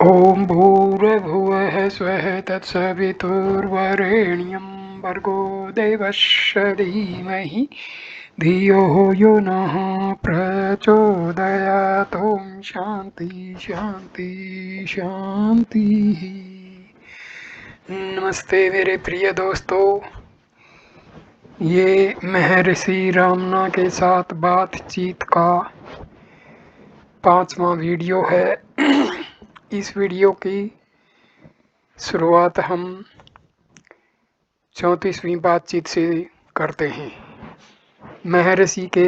ॐ भूर्भुवः स्वः तत्सवितुर्वरेण्यं भर्गो देवस्य धीमहि धियो यो नः प्रचोदयात्। ॐ शान्ति शान्ति शान्तिः। नमस्ते मेरे प्रिय दोस्तों, ये महर्षि रामना के साथ बातचीत का 5वां वीडियो है। इस वीडियो की शुरुआत हम 34वीं बातचीत से करते हैं। महर्षि के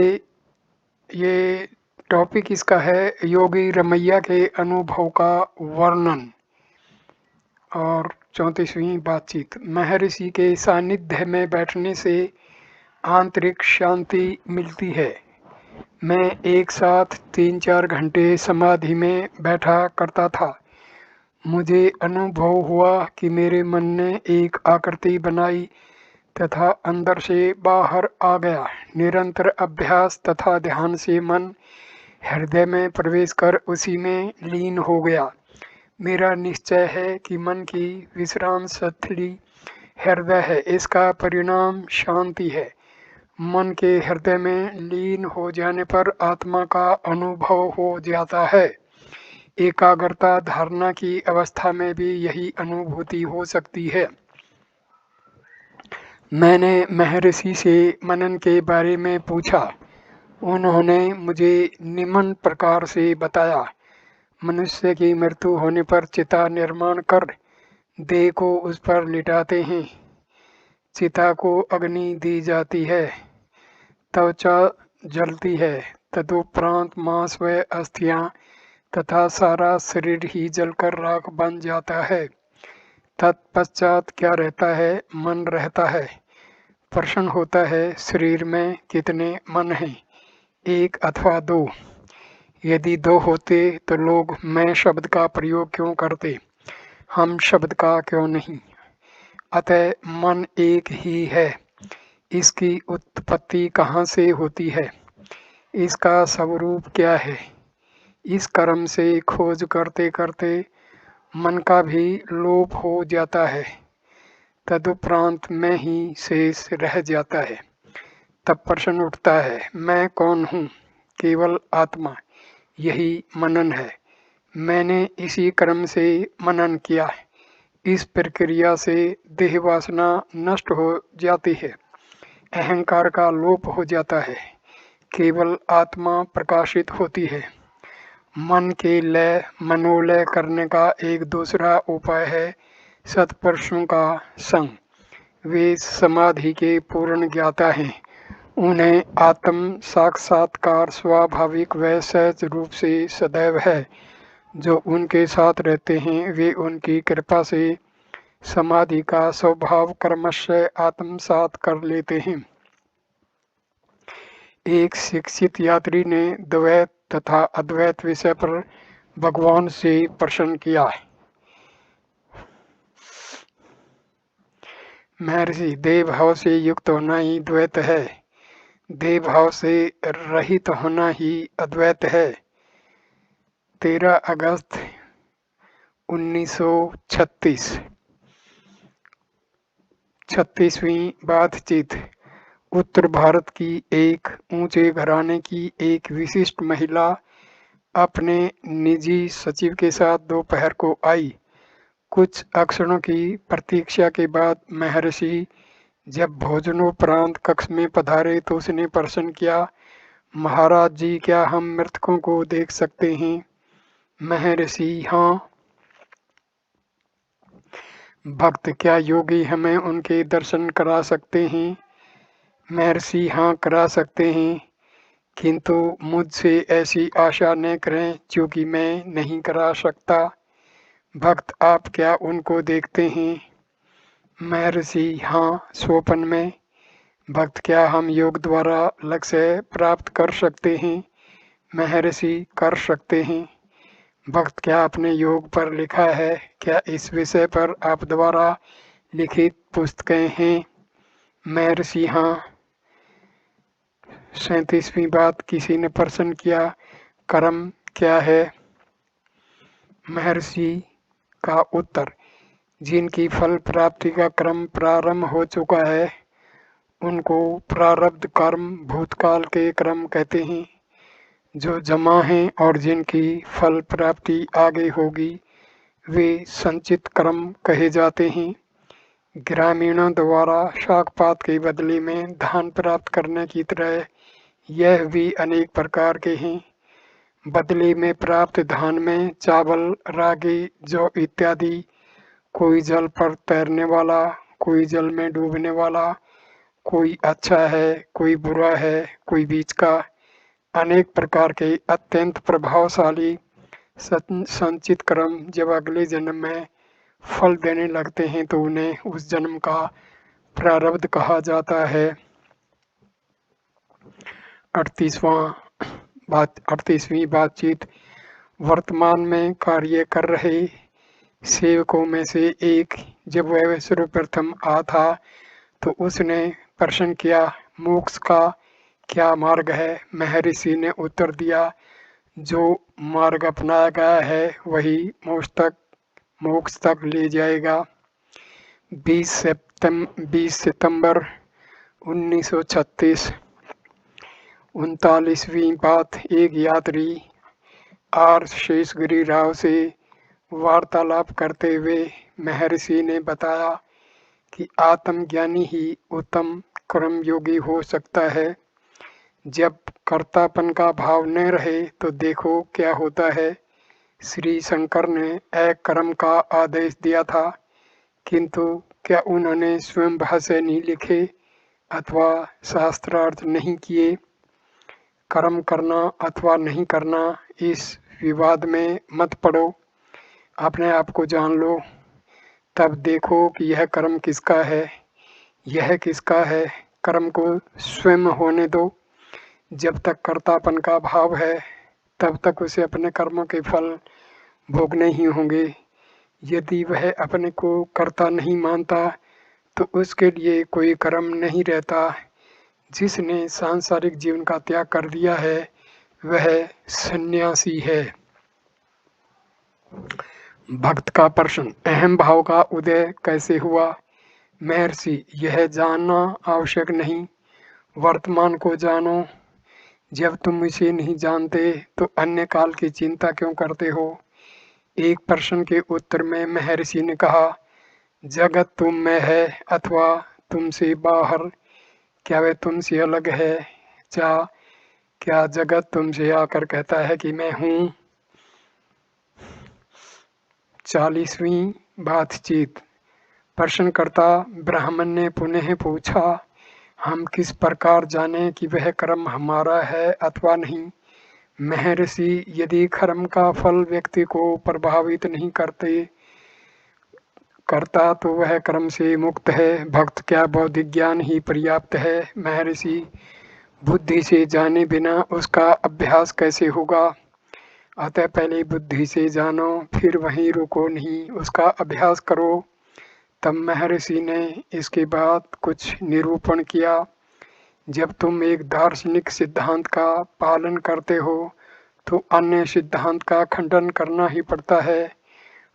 ये टॉपिक इसका है योगी रमैया के अनुभव का वर्णन। और 34वीं बातचीत, महर्षि के सानिध्य में बैठने से आंतरिक शांति मिलती है। मैं एक साथ 3-4 घंटे समाधि में बैठा करता था। मुझे अनुभव हुआ कि मेरे मन ने एक आकृति बनाई तथा अंदर से बाहर आ गया। निरंतर अभ्यास तथा ध्यान से मन हृदय में प्रवेश कर उसी में लीन हो गया। मेरा निश्चय है कि मन की विश्राम स्थली हृदय है। इसका परिणाम शांति है। मन के हृदय में लीन हो जाने पर आत्मा का अनुभव हो जाता है। एकाग्रता धारणा की अवस्था में भी यही अनुभूति हो सकती है। मैंने महर्षि से मनन के बारे में पूछा। उन्होंने मुझे निम्न प्रकार से बताया। मनुष्य की मृत्यु होने पर चिता निर्माण कर देह को उस पर लिटाते हैं। चिता को अग्नि दी जाती है, त्वचा जलती है, तदुपरांत मांस व अस्थियां तथा सारा शरीर ही जलकर राख बन जाता है। तत्पश्चात क्या रहता है? मन रहता है। प्रश्न होता है, शरीर में कितने मन हैं? 1 अथवा 2? यदि 2 होते तो लोग मैं शब्द का प्रयोग क्यों करते? हम शब्द का क्यों नहीं? अतः मन एक ही है। इसकी उत्पत्ति कहाँ से होती है? इसका स्वरूप क्या है? इस कर्म से खोज करते करते मन का भी लोप हो जाता है। तदुपरांत मैं ही शेष रह जाता है। तब प्रश्न उठता है, मैं कौन हूँ? केवल आत्मा। यही मनन है। मैंने इसी कर्म से मनन किया। इस प्रक्रिया से देह वासना नष्ट हो जाती है, अहंकार का लोप हो जाता है, केवल आत्मा प्रकाशित होती है। मन के लय मनोलय करने का एक दूसरा उपाय है सत्पुरुषों का संग। वे समाधि के पूर्ण ज्ञाता हैं। उन्हें आत्म साक्षात्कार स्वाभाविक व सहज रूप से सदैव है। जो उनके साथ रहते हैं वे उनकी कृपा से समाधि का स्वभाव क्रमशः आत्मसात कर लेते हैं। एक शिक्षित यात्री ने द्वैत तथा अद्वैत विषय पर भगवान से प्रश्न किया। महर्षि, देह भाव से युक्त होना ही द्वैत है, देह भाव से रहित होना ही अद्वैत है। 13 अगस्त 1936। 36वीं बातचीत। उत्तर भारत की एक ऊंचे घराने की एक विशिष्ट महिला अपने निजी सचिव के साथ दोपहर को आई। कुछ अक्षरों की प्रतीक्षा के बाद महर्षि जब भोजनोपरांत कक्ष में पधारे तो उसने प्रश्न किया, महाराज जी, क्या हम मृतकों को देख सकते हैं? महर्षि, हाँ। भक्त, क्या योगी हमें उनके दर्शन करा सकते हैं? महर्षि, हाँ, करा सकते हैं, किंतु मुझसे ऐसी आशा न करें क्योंकि मैं नहीं करा सकता। भक्त, आप क्या उनको देखते हैं? महर्षि, हाँ, स्वप्न में। भक्त, क्या हम योग द्वारा लक्ष्य प्राप्त कर सकते हैं? महर्षि, कर सकते हैं। भक्त, क्या आपने योग पर लिखा है? क्या इस विषय पर आप द्वारा लिखित पुस्तकें हैं? महर्षि, हाँ। 37वीं बात, किसी ने प्रश्न किया, कर्म क्या है? महर्षि का उत्तर, जिनकी फल प्राप्ति का क्रम प्रारंभ हो चुका है उनको प्रारब्ध कर्म भूतकाल के क्रम कहते हैं। जो जमा हैं और जिनकी फल प्राप्ति आगे होगी वे संचित कर्म कहे जाते हैं। ग्रामीणों द्वारा शाकपात के बदले में धान प्राप्त करने की तरह यह भी अनेक प्रकार के हैं। बदले में प्राप्त धान में चावल, रागी, जौ इत्यादि, कोई जल पर तैरने वाला, कोई जल में डूबने वाला, कोई अच्छा है, कोई बुरा है, कोई बीच का, अनेक प्रकार के अत्यंत प्रभावशाली संचित कर्म जब अगले जन्म में फल देने लगते हैं तो उन्हें उस जन्म का प्रारब्ध कहा जाता है। 38वीं बातचीत। वर्तमान में कार्य कर रहे सेवकों में से एक जब वह सर्वप्रथम आ था तो उसने प्रश्न किया, मोक्ष का क्या मार्ग है? महर्षि ने उत्तर दिया, जो मार्ग अपनाया गया है वही मोक्ष तक ले जाएगा। 20 सितंबर 1936। 39वीं बात। एक यात्री आर शेषगिरी राव से वार्तालाप करते हुए महर्षि ने बताया कि आत्मज्ञानी ही उत्तम कर्मयोगी हो सकता है। जब कर्तापन का भाव न रहे तो देखो क्या होता है। श्री शंकर ने एक कर्म का आदेश दिया था, किंतु क्या उन्होंने स्वयं भाष्य नहीं लिखे अथवा शास्त्रार्थ नहीं किए? कर्म करना अथवा नहीं करना इस विवाद में मत पड़ो, अपने आप को जान लो, तब देखो कि यह कर्म किसका है, यह किसका है। कर्म को स्वयं होने दो। जब तक कर्तापन का भाव है तब तक उसे अपने कर्मों के फल भोगने ही होंगे। यदि वह अपने को कर्ता नहीं मानता तो उसके लिए कोई कर्म नहीं रहता। जिसने सांसारिक जीवन का त्याग कर दिया है वह सन्यासी है। भक्त का प्रश्न, अहम भाव का उदय कैसे हुआ? महर्षि, यह जानना आवश्यक नहीं, वर्तमान को जानो। जब तुम इसे नहीं जानते तो अन्य काल की चिंता क्यों करते हो? एक प्रश्न के उत्तर में महर्षि ने कहा, जगत तुम में है अथवा तुमसे बाहर? क्या वह तुमसे अलग है? क्या जगत तुमसे आकर कहता है कि मैं हूँ? 40वीं बातचीत। प्रश्नकर्ता ब्राह्मण ने पुनः पूछा, हम किस प्रकार जाने कि वह कर्म हमारा है अथवा नहीं? महर्षि, यदि कर्म का फल व्यक्ति को प्रभावित नहीं करता तो वह कर्म से मुक्त है। भक्त, क्या बौद्धिक ज्ञान ही पर्याप्त है? महर्षि, बुद्धि से जाने बिना उसका अभ्यास कैसे होगा? अतः पहले बुद्धि से जानो, फिर वहीं रुको नहीं, उसका अभ्यास करो। तब महर्षि ने इसके बाद कुछ निरूपण किया। जब तुम एक दार्शनिक सिद्धांत का पालन करते हो तो अन्य सिद्धांत का खंडन करना ही पड़ता है।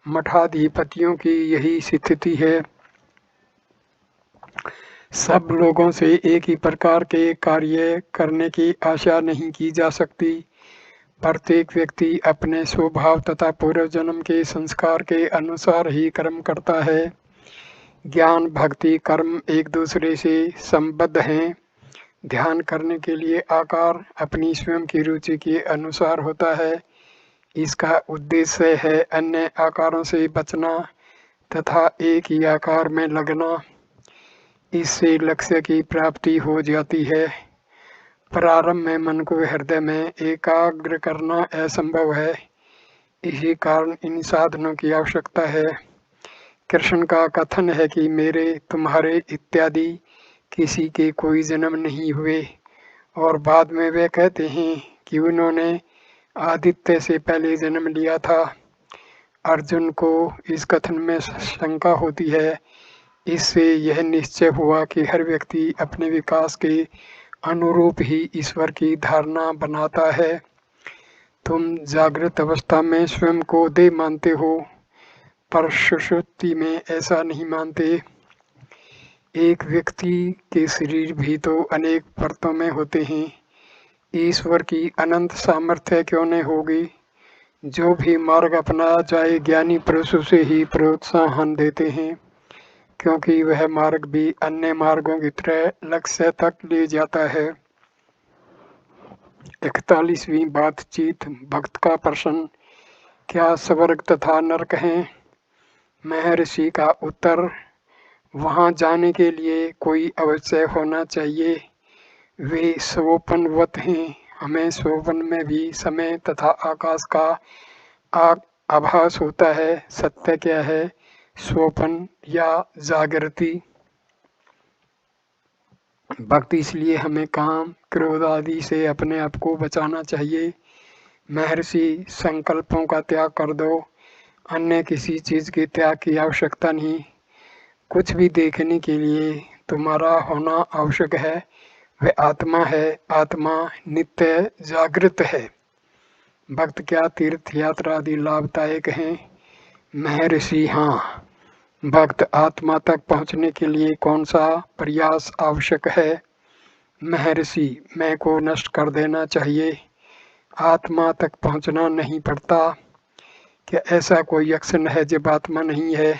मठाधिपतियों की यही स्थिति है। सब लोगों से एक ही प्रकार के कार्य करने की आशा नहीं की जा सकती। प्रत्येक व्यक्ति अपने स्वभाव तथा पूर्व जन्म के संस्कार के अनुसार ही कर्म करता है। ज्ञान, भक्ति, कर्म एक दूसरे से संबद्ध हैं। ध्यान करने के लिए आकार अपनी स्वयं की रुचि के अनुसार होता है। इसका उद्देश्य है अन्य आकारों से बचना तथा एक ही आकार में लगना। इससे लक्ष्य की प्राप्ति हो जाती है। प्रारंभ में मन को हृदय में एकाग्र करना असंभव है। इसी कारण इन साधनों की आवश्यकता है। कृष्ण का कथन है कि मेरे, तुम्हारे इत्यादि किसी के कोई जन्म नहीं हुए, और बाद में वे कहते हैं कि उन्होंने आदित्य से पहले जन्म लिया था। अर्जुन को इस कथन में शंका होती है। इससे यह निश्चय हुआ कि हर व्यक्ति अपने विकास के अनुरूप ही ईश्वर की धारणा बनाता है। तुम जागृत अवस्था में स्वयं को देह मानते हो, पर सुषुप्ति में ऐसा नहीं मानते। एक व्यक्ति के शरीर भी तो अनेक परतों में होते हैं। ईश्वर की अनंत सामर्थ्य क्यों नहीं होगी? जो भी मार्ग अपनाया जाए ज्ञानी पुरुष उसे ही प्रोत्साहन देते हैं, क्योंकि वह मार्ग भी अन्य मार्गों की तरह लक्ष्य तक ले जाता है। 41वीं बातचीत। भक्त का प्रश्न, क्या स्वर्ग तथा नरक हैं? महर्षि का उत्तर, वहां जाने के लिए कोई अवश्य होना चाहिए। वे स्वप्नवत हैं। हमें स्वप्न में भी समय तथा आकाश का आभास होता है। सत्य क्या है, स्वप्न या जागृति? भक्ति इसलिए हमें काम क्रोध आदि से अपने आप को बचाना चाहिए। महर्षि, संकल्पों का त्याग कर दो, अन्य किसी चीज के त्याग की आवश्यकता नहीं। कुछ भी देखने के लिए तुम्हारा होना आवश्यक है, वह आत्मा है। आत्मा नित्य जागृत है। भक्त, क्या तीर्थ यात्रा आदि लाभदायक हैं? महर्षि, हाँ। भक्त, आत्मा तक पहुँचने के लिए कौन सा प्रयास आवश्यक है? महर्षि, मैं को नष्ट कर देना चाहिए। आत्मा तक पहुँचना नहीं पड़ता। क्या ऐसा कोई अक्षर है जब आत्मा नहीं है?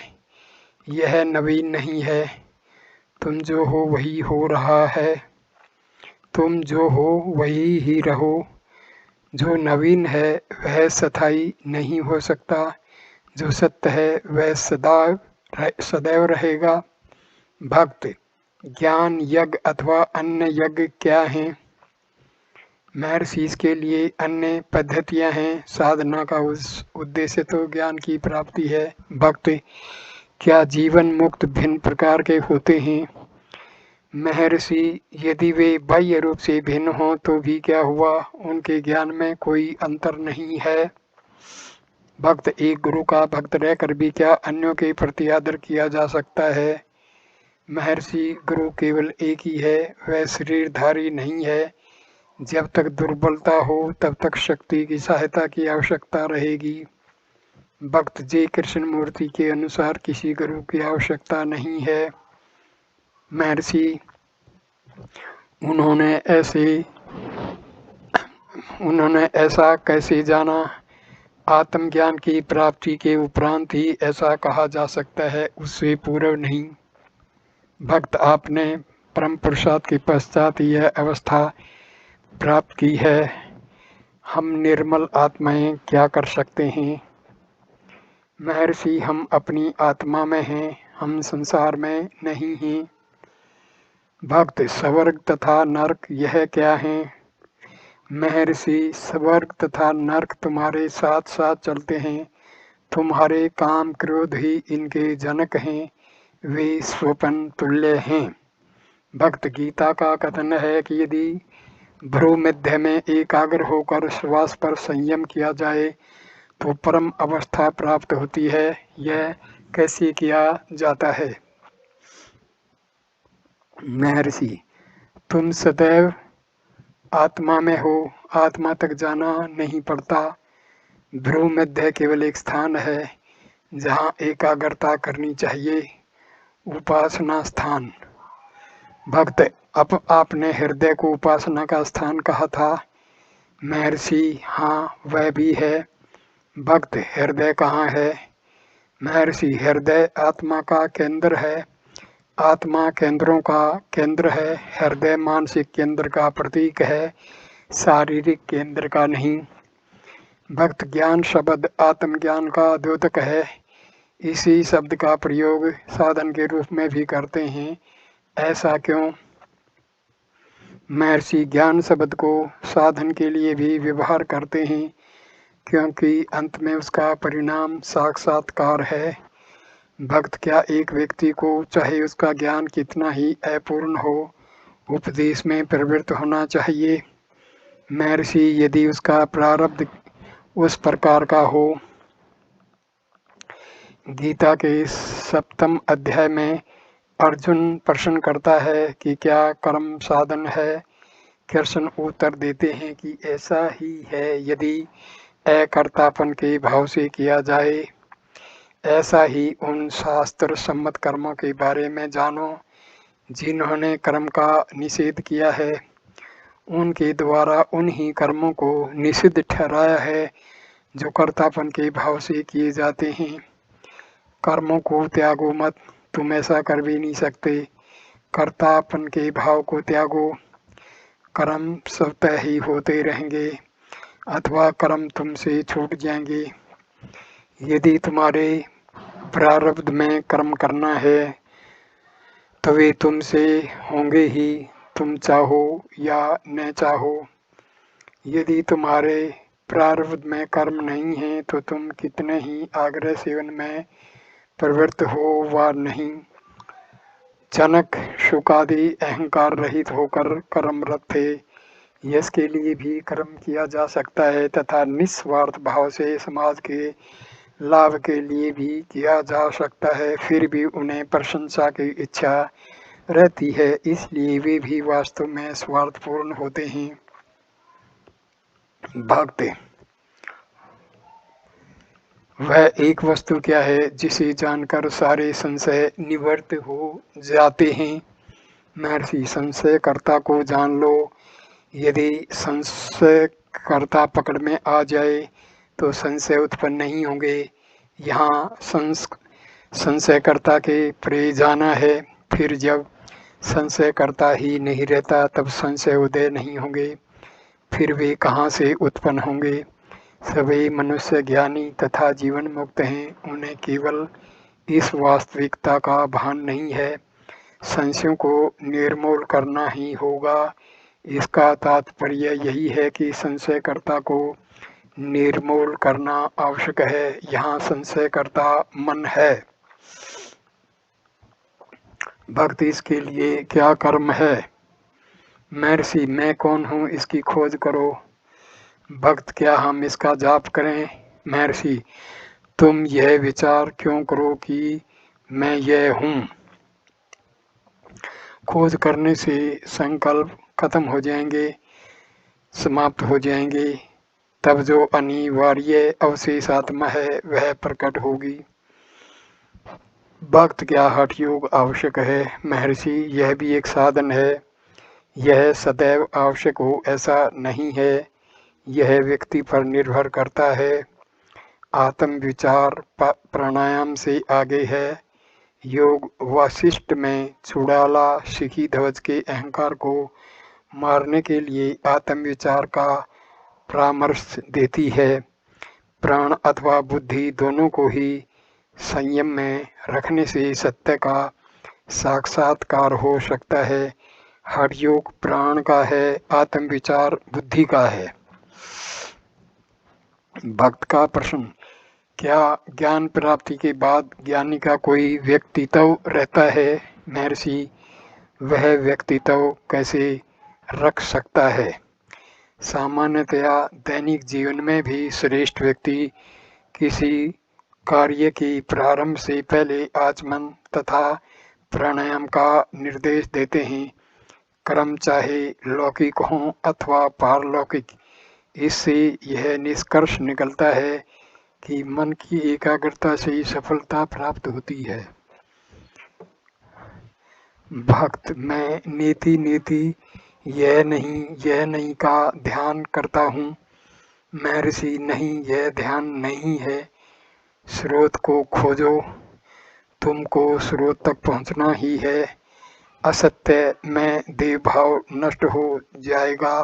यह नवीन नहीं है। तुम जो हो वही हो रहा है। तुम जो हो वही ही रहो। जो नवीन है वह स्थायी नहीं हो सकता। जो सत्य है वह सदैव रहेगा। भक्त, ज्ञान यज्ञ अथवा अन्य यज्ञ क्या हैं? महर्षि, इसके लिए अन्य पद्धतियां हैं। साधना का उद्देश्य तो ज्ञान की प्राप्ति है। भक्त, क्या जीवन मुक्त भिन्न प्रकार के होते हैं? महर्षि, यदि वे बाह्य रूप से भिन्न हों तो भी क्या हुआ, उनके ज्ञान में कोई अंतर नहीं है। भक्त, एक गुरु का भक्त रहकर भी क्या अन्यों के प्रति आदर किया जा सकता है? महर्षि, गुरु केवल एक ही है, वह शरीरधारी नहीं है। जब तक दुर्बलता हो तब तक शक्ति की सहायता की आवश्यकता रहेगी। भक्त, जय कृष्ण मूर्ति के अनुसार किसी गुरु की आवश्यकता नहीं है। महर्षि, उन्होंने ऐसा कैसे जाना? आत्मज्ञान की प्राप्ति के उपरांत ही ऐसा कहा जा सकता है, उससे पूर्व नहीं। भक्त, आपने परम पुरुषार्थ के पश्चात यह अवस्था प्राप्त की है। हम निर्मल आत्माएं क्या कर सकते हैं? महर्षि, हम अपनी आत्मा में हैं, हम संसार में नहीं हैं। भक्त, स्वर्ग तथा नरक यह क्या है? महर्षि, स्वर्ग तथा नरक तुम्हारे साथ साथ चलते हैं। तुम्हारे काम क्रोध ही इनके जनक हैं। वे स्वप्न तुल्य हैं। भक्त, गीता का कथन है कि यदि भ्रू मध्य में एकाग्र होकर श्वास पर संयम किया जाए तो परम अवस्था प्राप्त होती है। यह कैसे किया जाता है? महर्षि, तुम सदैव आत्मा में हो, आत्मा तक जाना नहीं पड़ता। भ्रू मध्य केवल एक स्थान है जहाँ एकाग्रता करनी चाहिए, उपासना स्थान। भक्त, अब आपने हृदय को उपासना का स्थान कहा था। महर्षि, हाँ, वह भी है। भक्त, हृदय कहाँ है? महर्षि, हृदय आत्मा का केंद्र है। आत्मा केंद्रों का केंद्र है। हृदय मानसिक केंद्र का प्रतीक है, शारीरिक केंद्र का नहीं। भक्त, ज्ञान शब्द आत्मज्ञान का द्योतक है। इसी शब्द का प्रयोग साधन के रूप में भी करते हैं, ऐसा क्यों? महर्षि, ज्ञान शब्द को साधन के लिए भी व्यवहार करते हैं, क्योंकि अंत में उसका परिणाम साक्षात्कार है। भक्त, क्या एक व्यक्ति को चाहे उसका ज्ञान कितना ही अपूर्ण हो, उपदेश में प्रवृत्त होना चाहिए? महर्षि, यदि उसका प्रारब्ध उस प्रकार का हो। गीता के 7वें अध्याय में अर्जुन प्रश्न करता है कि क्या कर्म साधन है? कृष्ण उत्तर देते हैं कि ऐसा ही है। यदि अकर्तापन के भाव से किया जाए, ऐसा ही उन शास्त्र सम्मत कर्मों के बारे में जानो जिन्होंने कर्म का निषेध किया है। उनके द्वारा उन्हीं कर्मों को निषिद्ध ठहराया है जो कर्तापन के भाव से किए जाते हैं। कर्मों को त्यागो मत, तुम ऐसा कर भी नहीं सकते। कर्तापन के भाव को त्यागो। कर्म स्वतः ही होते रहेंगे अथवा कर्म तुमसे छूट जाएंगे। यदि तुम्हारे प्रारब्ध में कर्म करना है तो वे तुमसे होंगे ही, तुम चाहो या न चाहो। यदि तुम्हारे प्रारब्ध में कर्म नहीं है तो तुम कितने ही आग्रह से उनमें प्रवृत्त हो वा नहीं। जनक शुकादि अहंकार रहित होकर कर्मरत थे। यश के लिए भी कर्म किया जा सकता है तथा निस्वार्थ भाव से समाज के लाभ के लिए भी किया जा सकता है। फिर भी उन्हें प्रशंसा की इच्छा रहती है, इसलिए वे भी वास्तव में स्वार्थपूर्ण होते हैं। भक्त वह एक वस्तु क्या है जिसे जानकर सारे संशय निवृत्त हो जाते हैं। महर्षि, संशयकर्ता को जान लो। यदि संशयकर्ता पकड़ में आ जाए तो संशय उत्पन्न नहीं होंगे। यहाँ संशयकर्ता के परे जाना है। फिर जब संशयकर्ता ही नहीं रहता तब संशय उदय नहीं होंगे। फिर वे कहाँ से उत्पन्न होंगे। सभी मनुष्य ज्ञानी तथा जीवन मुक्त हैं। उन्हें केवल इस वास्तविकता का भान नहीं है। संशयों को निर्मूल करना ही होगा। इसका तात्पर्य यही है कि संशयकर्ता को निर्मूल करना आवश्यक है। यहाँ संशयकर्ता मन है। भक्ति इसके लिए क्या कर्म है। महर्षि, मैं कौन हूँ इसकी खोज करो। भक्त, क्या हम इसका जाप करें। महर्षि, तुम यह विचार क्यों करो कि मैं यह हूँ। खोज करने से संकल्प खत्म हो जाएंगे, समाप्त हो जाएंगे। तब जो अनिवार्य अवशेष आत्मा है वह प्रकट होगी। भक्त, क्या हठ योग आवश्यक है। महर्षि, यह भी एक साधन है। यह सदैव आवश्यक हो ऐसा नहीं है। यह व्यक्ति पर निर्भर करता है। आत्म विचार प्राणायाम से आगे है। योग वासिष्ठ में चुड़ाला शिखी ध्वज के अहंकार को मारने के लिए आत्म विचार का परामर्श देती है। प्राण अथवा बुद्धि दोनों को ही संयम में रखने से सत्य का साक्षात्कार हो सकता है। हठ योग प्राण का है, आत्म विचार बुद्धि का है। भक्त का प्रश्न, क्या ज्ञान प्राप्ति के बाद ज्ञानी का कोई व्यक्तित्व रहता है। महर्षि, वह व्यक्तित्व कैसे रख सकता है। सामान्यतया दैनिक जीवन में भी श्रेष्ठ व्यक्ति किसी कार्य के प्रारंभ से पहले आचमन तथा प्राणायाम का निर्देश देते हैं। कर्म चाहे लौकिक हों अथवा पारलौकिक। इससे यह निष्कर्ष निकलता है कि मन की एकाग्रता से सफलता प्राप्त होती है। भक्त, मैं नीति यह नहीं का ध्यान करता हूँ। महर्षि, नहीं, यह ध्यान नहीं है। स्रोत को खोजो, तुमको स्रोत तक पहुँचना ही है। असत्य में देह भाव नष्ट हो जाएगा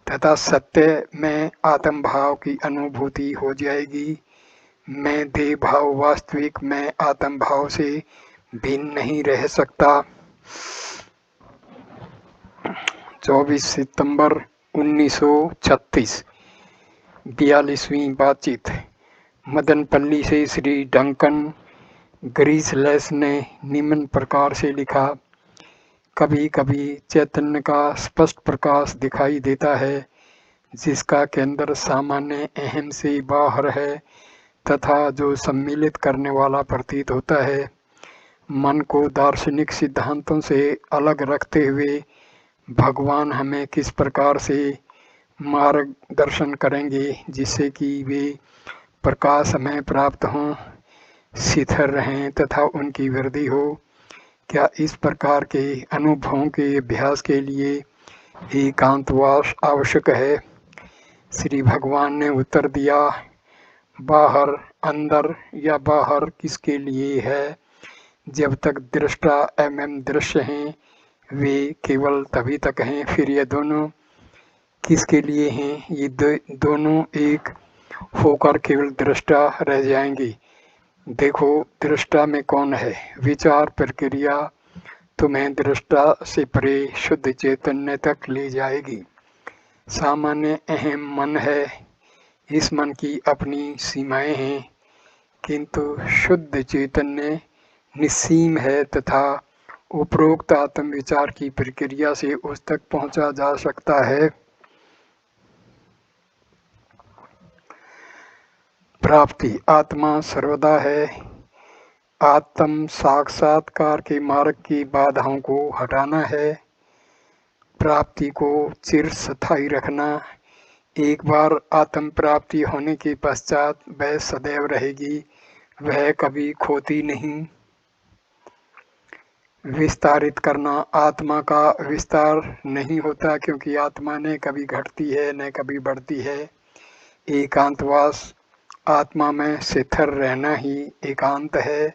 तथा सत्य में आत्म भाव की अनुभूति हो जाएगी। मैं देह भाव वास्तविक में आत्म भाव से भिन्न नहीं रह सकता। 24 सितंबर 1936। 42वीं बातचीत। मदनपल्ली से श्री डंकन ग्रीसलेस ने निम्न प्रकार से लिखा। कभी कभी चैतन्य का स्पष्ट प्रकाश दिखाई देता है जिसका केंद्र सामान्य अहम से बाहर है तथा जो सम्मिलित करने वाला प्रतीत होता है। मन को दार्शनिक सिद्धांतों से अलग रखते हुए भगवान हमें किस प्रकार से मार्गदर्शन करेंगे जिससे कि वे प्रकाश हमें प्राप्त हों, शिथिल रहें तथा उनकी वृद्धि हो। क्या इस प्रकार के अनुभवों के अभ्यास के लिए एकांतवास आवश्यक है? श्री भगवान ने उत्तर दिया, बाहर, अंदर या बाहर किसके लिए है? जब तक दृष्टा एवं दृश्य हैं वे केवल तभी तक हैं, फिर ये दोनों किसके लिए हैं? ये दोनों एक होकर केवल दृष्टा रह जाएंगे। देखो दृष्टा में कौन है? विचार प्रक्रिया तुम्हें दृष्टा से परे शुद्ध चैतन्य तक ले जाएगी। सामान्य अहम मन है, इस मन की अपनी सीमाएं हैं, किंतु शुद्ध चैतन्य निस्सीम है तथा उपरोक्त आत्म विचार की प्रक्रिया से उस तक पहुंचा जा सकता है। प्राप्ति आत्मा सर्वदा है। आत्म साक्षात्कार के मार्ग की बाधाओं को हटाना है, प्राप्ति को चिरस्थायी रखना। एक बार आत्म प्राप्ति होने के पश्चात वह सदैव रहेगी, वह कभी खोती नहीं। विस्तारित करना आत्मा का विस्तार नहीं होता, क्योंकि आत्मा न कभी घटती है न कभी बढ़ती है। एकांतवास आत्मा में शिथिल रहना ही एकांत है,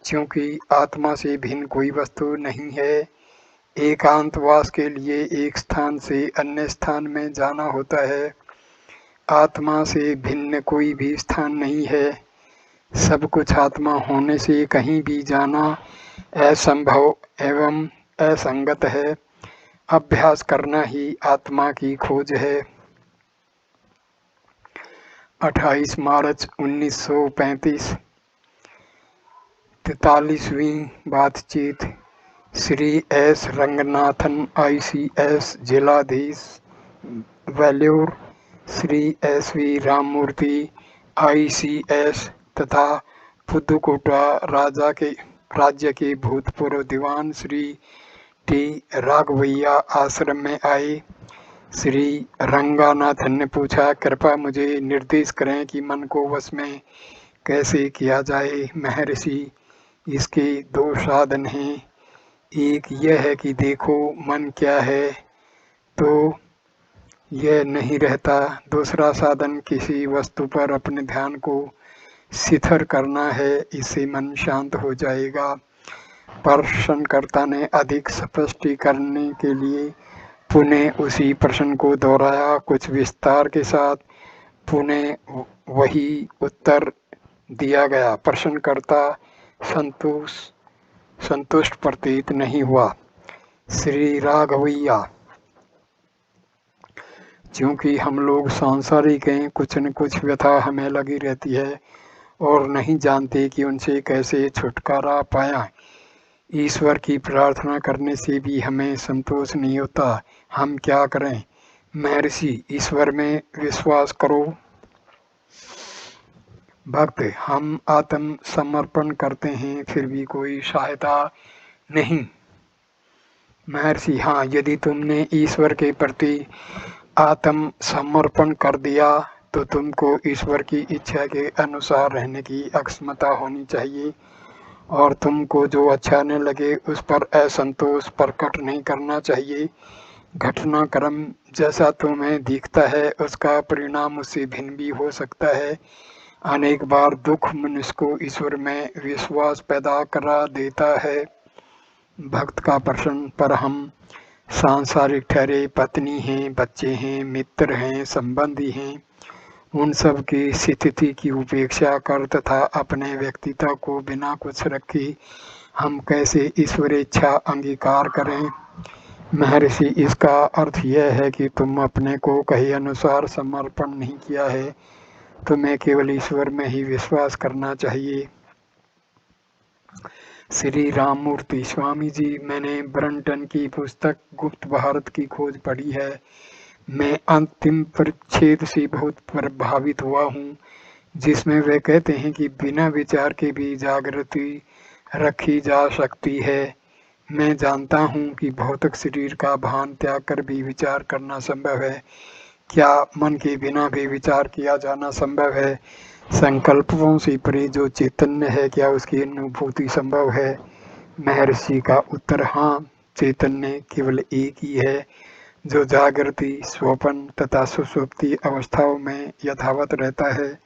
क्योंकि आत्मा से भिन्न कोई वस्तु नहीं है। एकांतवास के लिए एक स्थान से अन्य स्थान में जाना होता है। आत्मा से भिन्न कोई भी स्थान नहीं है। सब कुछ आत्मा होने से कहीं भी जाना असंभव एवं असंगत है। अभ्यास करना ही आत्मा की खोज है। 28 मार्च 1935 43वीं बातचीत। श्री एस रंगनाथन ICS जिलाधीश वेल्लोर, श्री SV राममूर्ति ICS तथा पुदुकोटा राज्य के भूतपूर्व दीवान श्री T राघवैया आश्रम में आए। श्री रंगनाथन ने पूछा, कृपया मुझे निर्देश करें कि मन को वश में कैसे किया जाए। महर्षि, इसके 2 साधन हैं। एक यह है कि देखो मन क्या है तो यह नहीं रहता। दूसरा साधन किसी वस्तु पर अपने ध्यान को शिथिल करना है, इससे मन शांत हो जाएगा। प्रश्नकर्ता ने अधिक स्पष्टीकरण के लिए पुनः उसी प्रश्न को दोहराया, कुछ विस्तार के साथ पुनः वही उत्तर दिया गया। प्रश्नकर्ता संतुष्ट प्रतीत नहीं हुआ। श्री राघवैया, क्योंकि हम लोग सांसारिक हैं, कुछ न कुछ व्यथा हमें लगी रहती है और नहीं जानते कि उनसे कैसे छुटकारा पाया। ईश्वर की प्रार्थना करने से भी हमें संतोष नहीं होता, हम क्या करें? महर्षि, ईश्वर में विश्वास करो। भक्त, हम आत्म समर्पण करते हैं फिर भी कोई सहायता नहीं। महर्षि, हाँ, यदि तुमने ईश्वर के प्रति आत्म समर्पण कर दिया तो तुमको ईश्वर की इच्छा के अनुसार रहने की अक्षमता होनी चाहिए और तुमको जो अच्छा न लगे उस पर असंतोष प्रकट नहीं करना चाहिए। घटनाक्रम जैसा तुम्हें दिखता है उसका परिणाम उससे भिन्न भी हो सकता है। अनेक बार दुख मनुष्य को ईश्वर में विश्वास पैदा करा देता है। भक्त का प्रश्न, पर हम सांसारिक ठहरे, पत्नी हैं, बच्चे हैं, मित्र हैं, संबंधी हैं, उन सब की स्थिति की उपेक्षा कर तथा अपने व्यक्तित्व को बिना कुछ रखे हम कैसे ईश्वर इच्छा अंगीकार करें? महर्षि, इसका अर्थ यह है कि तुम अपने को कहे अनुसार समर्पण नहीं किया है, तुम्हें केवल ईश्वर में ही विश्वास करना चाहिए। श्री राममूर्ति, स्वामी जी, मैंने ब्रंटन की पुस्तक गुप्त भारत की खोज पढ़ी है। मैं अंतिम परिच्छेद से बहुत प्रभावित हुआ हूँ, जिसमें वे कहते हैं कि बिना विचार के भी जागृति रखी जा सकती है। मैं जानता हूँ कि भौतिक शरीर का भान त्याग कर भी विचार करना संभव है। क्या मन के बिना भी विचार किया जाना संभव है? संकल्पों से परे जो चैतन्य है, क्या उसकी अनुभूति संभव है? महर्षि का उत्तर हाँ, चैतन्य केवल एक ही है जो जागृति, स्वप्न तथा सुषुप्ति अवस्थाओं में यथावत रहता है।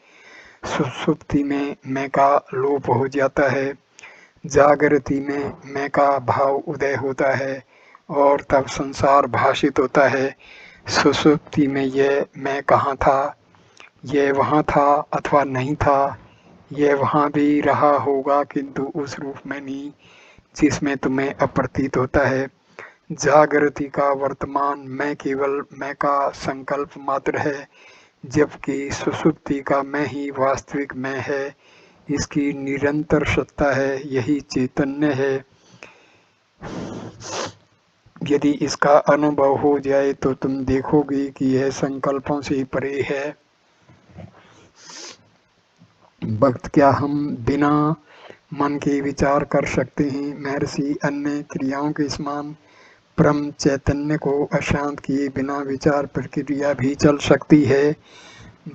सुषुप्ति में मैं का लोप हो जाता है, जागृति में मैं का भाव उदय होता है और तब संसार भाषित होता है। सुषुप्ति में यह मैं कहाँ था, यह वहाँ था अथवा नहीं था, यह वहाँ भी रहा होगा किंतु उस रूप में नहीं जिसमें तुम्हें अप्रतीत होता है। जागृति का वर्तमान मैं केवल मैं का संकल्प मात्र है, जबकि सुषुप्ति का मैं ही वास्तविक मैं है। इसकी निरंतर सत्ता है, यही चैतन्य है। यदि इसका अनुभव हो जाए तो तुम देखोगे कि यह संकल्पों से परे है। भक्त, क्या हम बिना मन के विचार कर सकते हैं? महर्षि, अन्य क्रियाओं के समान परम चैतन्य को अशांत किए बिना विचार प्रक्रिया भी चल सकती है।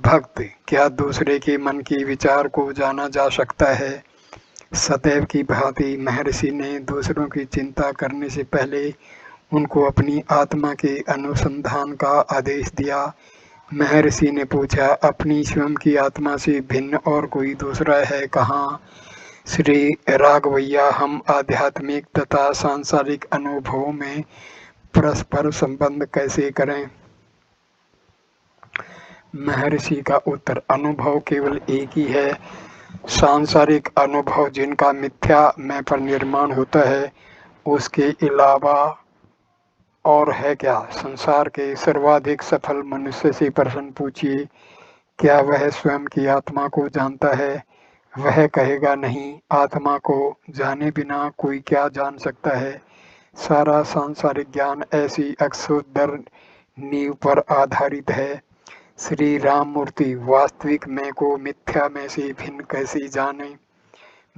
भक्त, क्या दूसरे के मन के विचार को जाना जा सकता है? सदैव की भांति महर्षि ने दूसरों की चिंता करने से पहले उनको अपनी आत्मा के अनुसंधान का आदेश दिया। महर्षि ने पूछा, अपनी स्वयं की आत्मा से भिन्न और कोई दूसरा है कहाँ? श्री राघवैया, हम आध्यात्मिक तथा सांसारिक अनुभवों में परस्पर संबंध कैसे करें? महर्षि का उत्तर, अनुभव केवल एक ही है। सांसारिक अनुभव जिनका मिथ्या मैं पर निर्माण होता है, उसके अलावा और है क्या? संसार के सर्वाधिक सफल मनुष्य से प्रश्न पूछिए, क्या वह स्वयं की आत्मा को जानता है? वह कहेगा नहीं। आत्मा को जाने बिना कोई क्या जान सकता है? सारा सांसारिक ज्ञान ऐसी अक्षुद्र नींव पर आधारित है। श्री राममूर्ति, वास्तविक मैं को मिथ्या में से भिन्न कैसे जाने?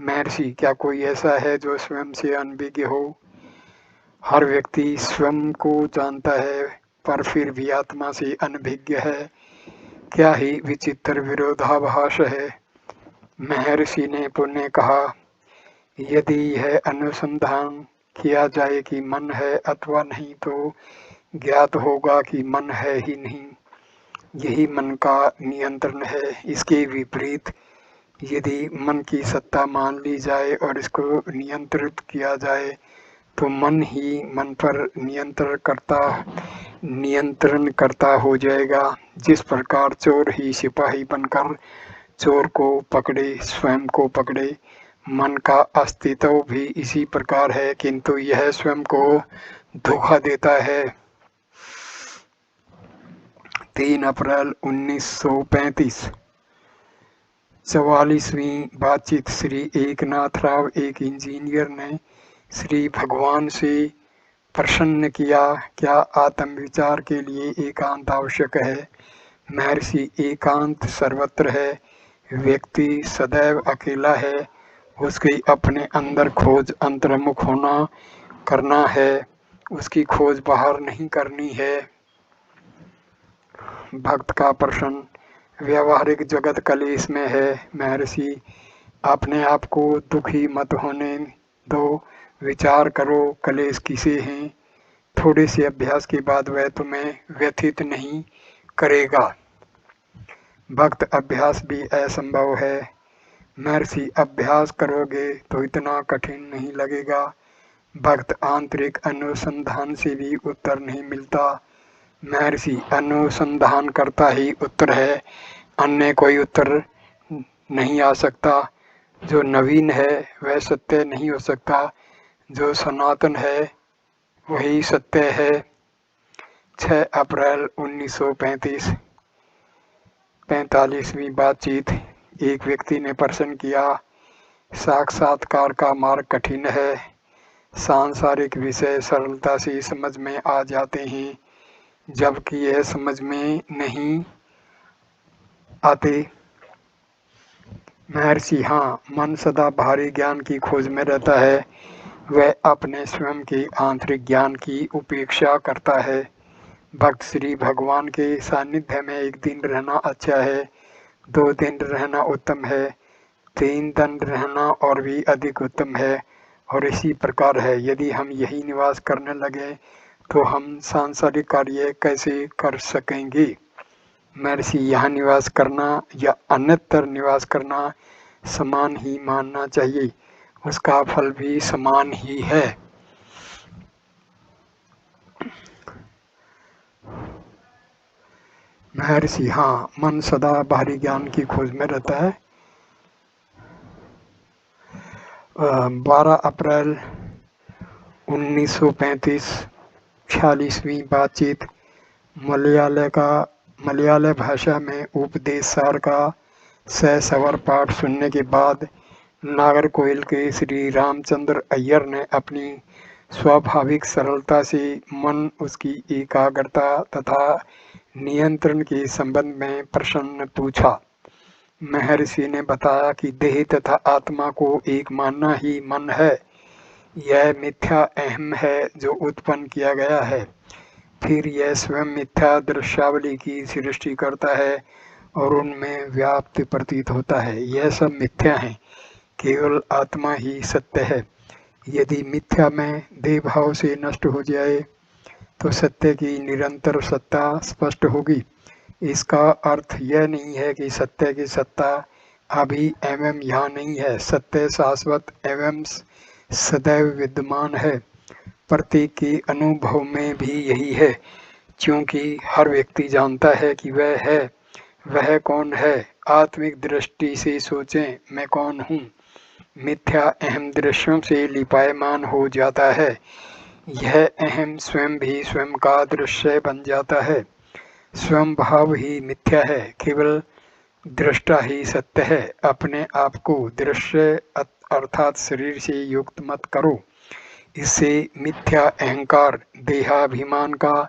महर्षि, क्या कोई ऐसा है जो स्वयं से अनभिज्ञ हो? हर व्यक्ति स्वयं को जानता है पर फिर भी आत्मा से अनभिज्ञ है। क्या ही विचित्र विरोधाभास है। महर्षि ने पुनः कहा, यदि यह अनुसंधान किया जाए कि मन है अथवा नहीं तो ज्ञात होगा कि मन है ही नहीं। यही मन का नियंत्रण है। इसके विपरीत यदि मन की सत्ता मान ली जाए और इसको नियंत्रित किया जाए तो मन ही मन पर नियंत्रण करता हो जाएगा। जिस प्रकार चोर ही सिपाही बनकर चोर को पकड़े, स्वयं को पकड़े, मन का अस्तित्व भी इसी प्रकार है, किंतु यह स्वयं को धोखा देता है। 3 अप्रैल 1935। 44वीं बातचीत। श्री एकनाथ राव, एक इंजीनियर, ने श्री भगवान से प्रश्न किया, क्या आत्म विचार के लिए एकांत आवश्यक है? महर्षि, एकांत सर्वत्र है। व्यक्ति सदैव अकेला है। उसकी अपने अंदर खोज अंतर्मुख होना करना है, उसकी खोज बाहर नहीं करनी है। भक्त का प्रश्न, व्यवहारिक जगत कलेश में है। महर्षि, अपने आप को दुखी मत होने दो, विचार करो कलेश किसे हैं। थोड़े से अभ्यास के बाद वह तुम्हें व्यथित नहीं करेगा। भक्त, अभ्यास भी असंभव है। महर्षि, अभ्यास करोगे तो इतना कठिन नहीं लगेगा। भक्त, आंतरिक अनुसंधान से भी उत्तर नहीं मिलता। महर्षि, अनुसंधान करता ही उत्तर है, अन्य कोई उत्तर नहीं आ सकता। जो नवीन है वह सत्य नहीं हो सकता, जो सनातन है वही सत्य है। 6 अप्रैल 1935। 45वीं बातचीत। एक व्यक्ति ने प्रश्न किया, साक्षात्कार का मार्ग कठिन है। सांसारिक विषय सरलता से समझ में आ जाते हैं, जबकि यह समझ में नहीं आते। महर्षि, हाँ, मन सदा भारी ज्ञान की खोज में रहता है। वह अपने स्वयं के आंतरिक ज्ञान की उपेक्षा करता है। भक्त श्री भगवान के सानिध्य में 1 दिन रहना अच्छा है, 2 दिन रहना उत्तम है, 3 दिन रहना और भी अधिक उत्तम है, और इसी प्रकार है। यदि हम यही निवास करने लगे तो हम सांसारिक कार्य कैसे कर सकेंगे। महर्षि, यहाँ निवास करना या अन्यत्र निवास करना समान ही मानना चाहिए, उसका फल भी समान ही है। महर्षि, हाँ, मन सदा बाहरी ज्ञान की खोज में रहता है। 12 अप्रैल 1935 46वीं बातचीत। मलयालय भाषा में उपदेश सार का सस्वर पाठ सुनने के बाद नागरकोइल के श्री रामचंद्र अय्यर ने अपनी स्वाभाविक सरलता से मन, उसकी एकाग्रता तथा नियंत्रण के संबंध में प्रश्न पूछा। महर्षि ने बताया कि देह तथा आत्मा को एक मानना ही मन है। यह मिथ्या अहम है जो उत्पन्न किया गया है। फिर यह स्वयं मिथ्या दृश्यावली की सृष्टि करता है और उनमें व्याप्त प्रतीत होता है। यह सब मिथ्या है, केवल आत्मा ही सत्य है। यदि मिथ्या में देह भाव से नष्ट हो जाए तो सत्य की निरंतर सत्ता स्पष्ट होगी। इसका अर्थ यह नहीं है कि सत्य की सत्ता अभी एवं यहाँ नहीं है। सत्य शाश्वत एवं सदैव विद्यमान है। प्रत्येक के अनुभव में भी यही है, क्योंकि हर व्यक्ति जानता है कि वह है। वह कौन है? आत्मिक दृष्टि से सोचें, मैं कौन हूँ? मिथ्या अहम दृश्यों से लिपायमान हो जाता है। यह अहम स्वयं भी स्वयं का दृश्य बन जाता है। स्वयं भाव ही मिथ्या है, केवल दृष्टा ही सत्य है। अपने आप को दृश्य अर्थात शरीर से युक्त मत करो। इससे मिथ्या अहंकार, देहाभिमान का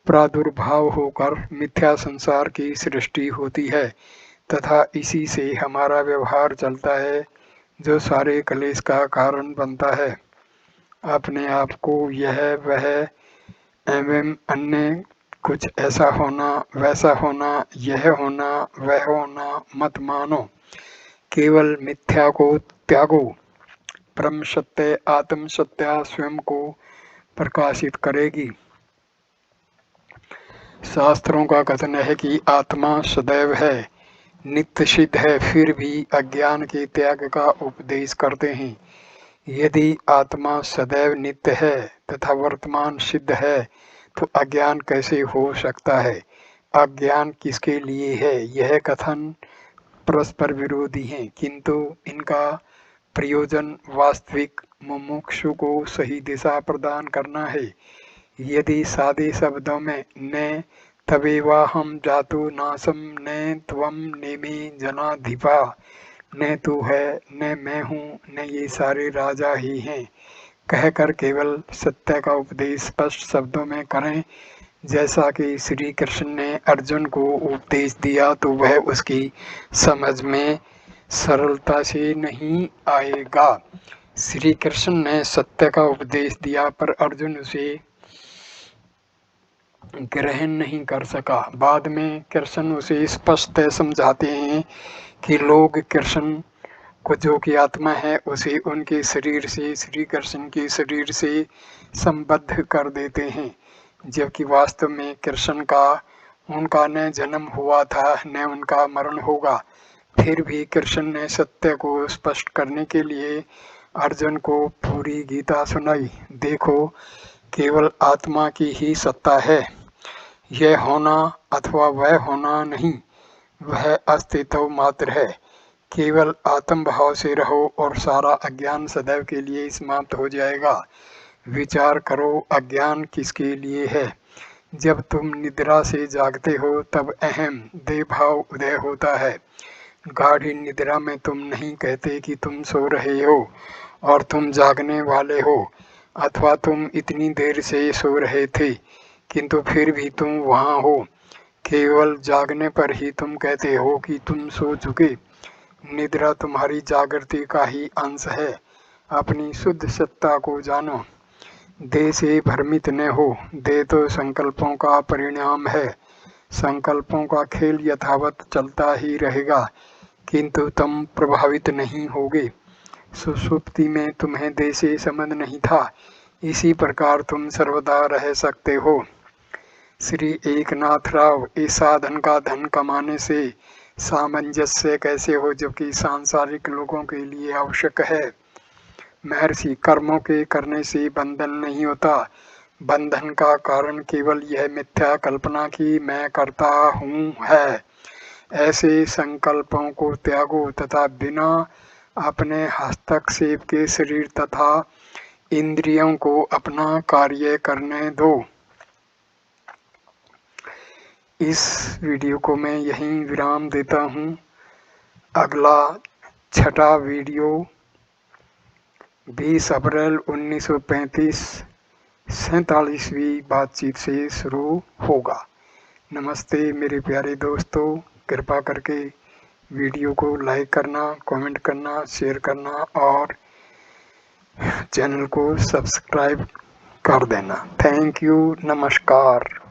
प्रादुर्भाव होकर मिथ्या संसार की सृष्टि होती है तथा इसी से हमारा व्यवहार चलता है, जो सारे क्लेश का कारण बनता है। अपने आप को यह वह एवं अन्य कुछ ऐसा होना, वैसा होना, यह होना, वह होना मत मानो। केवल मिथ्या को त्यागो। परम सत्य आत्म सत्या स्वयं को प्रकाशित करेगी। शास्त्रों का कथन है कि आत्मा सदैव है, नित्य सिद्ध है, फिर भी अज्ञान के त्याग का उपदेश करते हैं। यदि आत्मा सदैव नित्य है तथा वर्तमान सिद्ध है तो अज्ञान कैसे हो सकता है? अज्ञान किसके लिए है? यह कथन परस्पर विरोधी हैं, किंतु इनका प्रयोजन वास्तविक मुमुक्षु को सही दिशा प्रदान करना है। यदि सादे शब्दों में न तवेवाहम जातु नासम न त्वम नेमे जनाधिपा, न तू है न मैं हूँ न ये सारे राजा ही हैं, कहकर केवल सत्य का उपदेश स्पष्ट शब्दों में करें। जैसा कि श्री कृष्ण ने अर्जुन को उपदेश दिया तो वह उसकी समझ में सरलता से नहीं आएगा। श्री कृष्ण ने सत्य का उपदेश दिया पर अर्जुन उसे ग्रहण नहीं कर सका। बाद में कृष्ण उसे स्पष्ट समझाते हैं कि लोग कृष्ण को, जो कि आत्मा है, उसे उनके शरीर से, श्री कृष्ण के शरीर से संबद्ध कर देते हैं, जबकि वास्तव में कृष्ण का उनका न जन्म हुआ था न उनका मरण होगा। फिर भी कृष्ण ने सत्य को स्पष्ट करने के लिए अर्जुन को पूरी गीता सुनाई। देखो, केवल आत्मा की ही सत्ता है। यह होना अथवा वह होना नहीं, वह अस्तित्व मात्र है। केवल आत्म भाव से रहो और सारा अज्ञान सदैव के लिए समाप्त हो जाएगा। विचार करो, अज्ञान किसके लिए है? जब तुम निद्रा से जागते हो तब अहम देह भाव उदय होता है। गाढ़ी निद्रा में तुम नहीं कहते कि तुम सो रहे हो और तुम जागने वाले हो, अथवा तुम इतनी देर से सो रहे थे किंतु फिर भी तुम वहाँ हो। केवल जागने पर ही तुम कहते हो कि तुम सो चुके। निद्रा तुम्हारी जागृति का ही अंश है। अपनी शुद्ध सत्ता को जानो। देह से भ्रमित न हो, देह तो संकल्पों का परिणाम है। संकल्पों का खेल यथावत चलता ही रहेगा, किंतु तुम प्रभावित नहीं होगे। सुषुप्ति में तुम्हें देह से संबंध नहीं था, इसी प्रकार तुम सर्वदा रह सकते हो। श्री एकनाथ राव, इस साधन का धन कमाने से सामंजस्य कैसे हो, जबकि सांसारिक लोगों के लिए आवश्यक है। महर्षि, कर्मों के करने से बंधन नहीं होता। बंधन का कारण केवल यह मिथ्या कल्पना कि मैं करता हूँ है। ऐसे संकल्पों को त्यागो तथा बिना अपने हस्तक्षेप के शरीर तथा इंद्रियों को अपना कार्य करने दो। इस वीडियो को मैं यहीं विराम देता हूँ। अगला छठा वीडियो 20 अप्रैल 1935 47वीं बातचीत से शुरू होगा। नमस्ते मेरे प्यारे दोस्तों, कृपा करके वीडियो को लाइक करना, कमेंट करना, शेयर करना और चैनल को सब्सक्राइब कर देना। थैंक यू, नमस्कार।